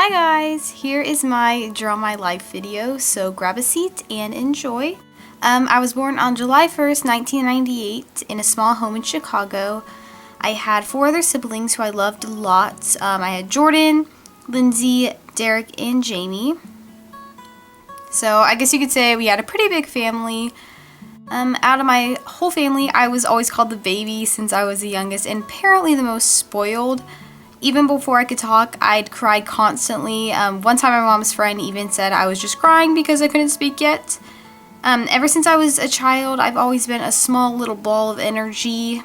Hi guys, here is my Draw My Life video, so grab a seat and enjoy. I was born on July 1st, 1998 in a small home in Chicago. I had 4 other siblings who I loved a lot. I had Jordan, Lindsay, Derek, and Jamie. So I guess you could say we had a pretty big family. Out of my whole family, I was always called the baby since I was the youngest and apparently the most spoiled. Even before I could talk, I'd cry constantly. One time my mom's friend even said I was just crying because I couldn't speak yet. Ever since I was a child, I've always been a small little ball of energy.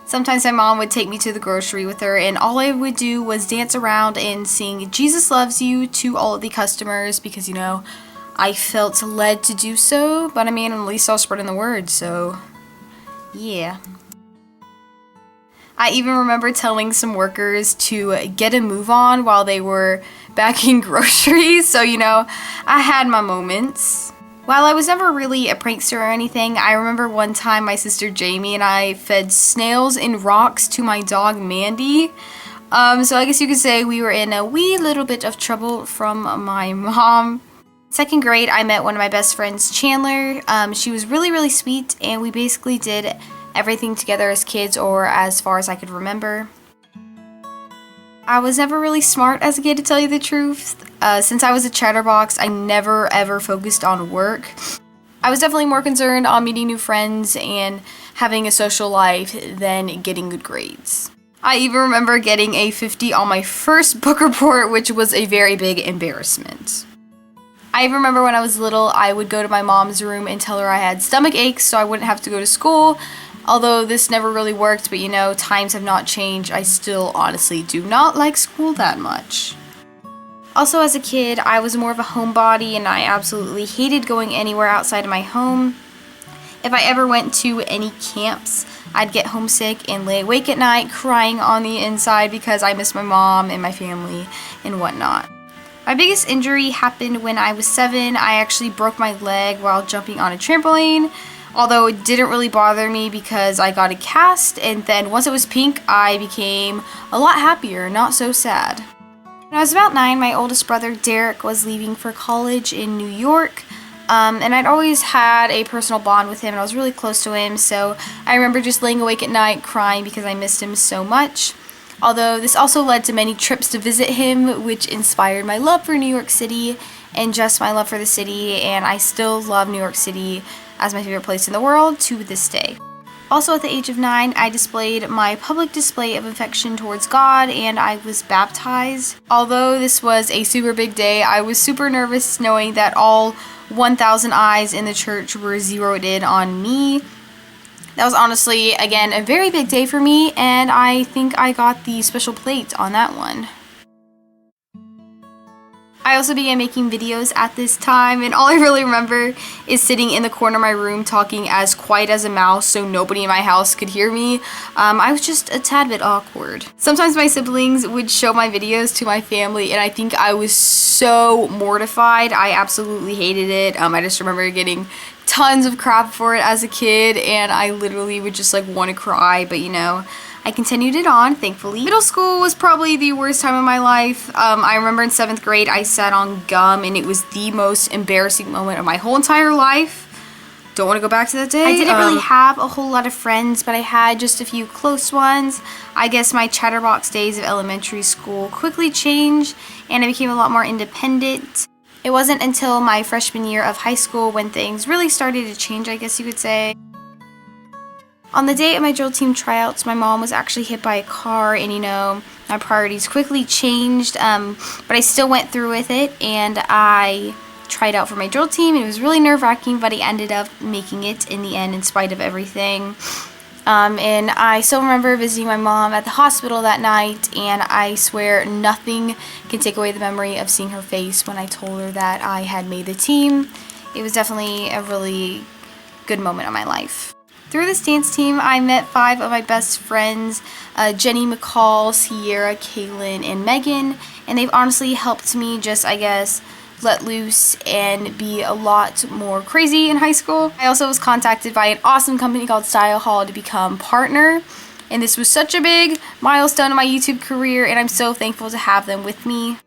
Sometimes my mom would take me to the grocery with her and all I would do was dance around and sing Jesus Loves You to all of the customers because, you know, I felt led to do so. But I mean, at least I was spreading the word, so yeah. I even remember telling some workers to get a move on while they were bagging groceries, so you know, I had my moments. While I was never really a prankster or anything, I remember one time my sister Jamie and I fed snails and rocks to my dog Mandy. So I guess you could say we were in a wee little bit of trouble from my mom. 2nd grade, I met one of my best friends, Chandler. She was really sweet and we basically did everything together as kids, or as far as I could remember. I was never really smart as a kid, to tell you the truth. Since I was a chatterbox, I never ever focused on work. I was definitely more concerned on meeting new friends and having a social life than getting good grades. I even remember getting a 50 on my first book report, which was a very big embarrassment. I remember when I was little, I would go to my mom's room and tell her I had stomach aches so I wouldn't have to go to school. Although this never really worked, but you know, times have not changed. I still honestly do not like school that much. Also, as a kid, I was more of a homebody and I absolutely hated going anywhere outside of my home. If I ever went to any camps, I'd get homesick and lay awake at night crying on the inside because I missed my mom and my family and whatnot. My biggest injury happened when I was 7. I actually broke my leg while jumping on a trampoline. Although it didn't really bother me because I got a cast, and then once it was pink, I became a lot happier, not so sad. When I was about 9, my oldest brother Derek was leaving for college in New York, and I'd always had a personal bond with him and I was really close to him, so I remember just laying awake at night crying because I missed him so much. Although this also led to many trips to visit him, which inspired my love for New York City and just my love for the city, and I still love New York City as my favorite place in the world to this day. Also at the age of 9, I displayed my public display of affection towards God and I was baptized. Although this was a super big day, I was super nervous knowing that all 1,000 eyes in the church were zeroed in on me. That was honestly, again, a very big day for me and I think I got the special plate on that one. I also began making videos at this time and all I really remember is sitting in the corner of my room talking as quiet as a mouse so nobody in my house could hear me. I was just a tad bit awkward. Sometimes my siblings would show my videos to my family and I think I was so mortified. I absolutely hated it. I just remember getting tons of crap for it as a kid and I literally would just like want to cry, but you know, I continued it on, thankfully. Middle school was probably the worst time of my life. I remember in 7th grade I sat on gum and it was the most embarrassing moment of my whole entire life. Don't want to go back to that day. I didn't really have a whole lot of friends, but I had just a few close ones. I guess my chatterbox days of elementary school quickly changed and I became a lot more independent. It wasn't until my freshman year of high school when things really started to change, I guess you could say. On the day of my drill team tryouts, my mom was actually hit by a car and you know, my priorities quickly changed, but I still went through with it and I tried out for my drill team. It was really nerve-wracking, but I ended up making it in the end in spite of everything. And I still remember visiting my mom at the hospital that night and I swear nothing can take away the memory of seeing her face when I told her that I had made the team. It was definitely a really good moment of my life. Through this dance team, I met 5 of my best friends, Jenny, McCall, Sierra, Kaylin, and Megan, and they've honestly helped me just, I guess, let loose and be a lot more crazy in high school. I also was contacted by an awesome company called Style Hall to become partner, and this was such a big milestone in my YouTube career, and I'm so thankful to have them with me.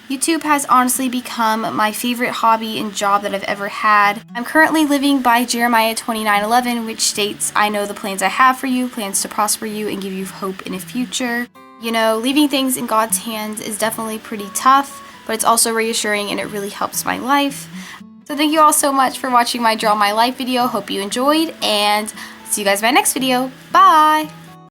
YouTube has honestly become my favorite hobby and job that I've ever had. I'm currently living by Jeremiah 29:11, which states, "I know the plans I have for you, plans to prosper you and give you hope in a future." You know, leaving things in God's hands is definitely pretty tough, but it's also reassuring and it really helps my life. So thank you all so much for watching my Draw My Life video. Hope you enjoyed, and see you guys in my next video. Bye!